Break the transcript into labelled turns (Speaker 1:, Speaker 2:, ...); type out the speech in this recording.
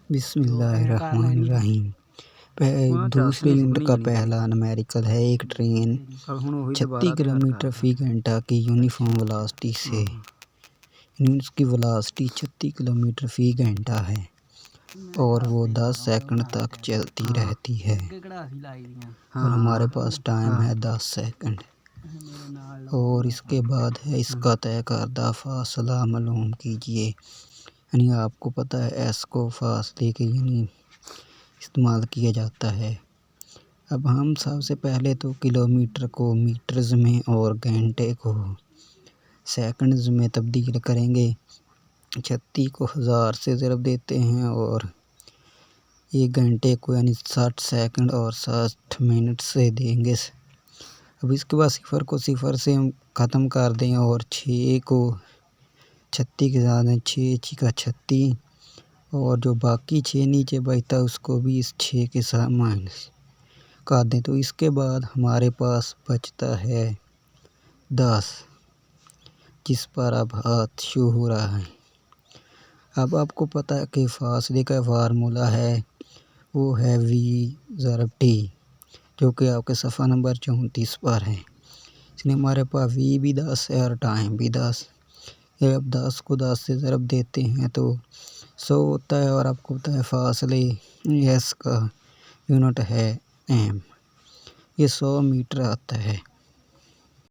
Speaker 1: بسم اللہ الرحمن الرحیم۔ دوسرے یونٹ کا پہلا نمیریکل ہے۔ ایک ٹرین 36 کلومیٹر فی گھنٹہ کی یونیفارم ویلاسٹی سے اس کی ویلاسٹی 36 کلومیٹر فی گھنٹہ ہے اور وہ 10 سیکنڈ تک چلتی رہتی ہے اور ہمارے پاس ٹائم ہے 10 سیکنڈ۔ اور اس کے بعد ہے اس کا طے کردہ فاصلہ معلوم کیجیے، یعنی آپ کو پتہ ہے ایس کو فاصلے کے یعنی استعمال کیا جاتا ہے۔ اب ہم سب سے پہلے تو کلومیٹر کو میٹرز میں اور گھنٹے کو سیکنڈز میں تبدیل کریں گے۔ 36 کو 1000 سے ضرب دیتے ہیں اور ایک گھنٹے کو یعنی 60 سیکنڈ اور 60 منٹ سے دیں گے۔ اب اس کے بعد صفر کو صفر سے ہم ختم کر دیں اور 6 کو 36 کے ساتھ 6 کا 36 اور جو باقی 6 نیچے بچتا ہے اس کو بھی اس 6 کے ساتھ مائنس کر دیں، تو اس کے بعد ہمارے پاس بچتا ہے 10، جس پر اب ہاتھ شو ہو رہا ہے۔ اب آپ کو پتہ ہے کہ فاصلے کا فارمولا ہے، وہ ہے V ضرب T، جو کہ آپ کے صفحہ نمبر 34 پر ہے۔ اس لیے ہمارے پاس V بھی 10 ہے اور ٹائم بھی 10 ہے۔ اب 10 کو 10 سے ضرب دیتے ہیں تو 100 ہوتا ہے اور آپ کو پتہ ہے فاصلے S کا یونٹ ہے M، یہ 100 میٹر آتا ہے۔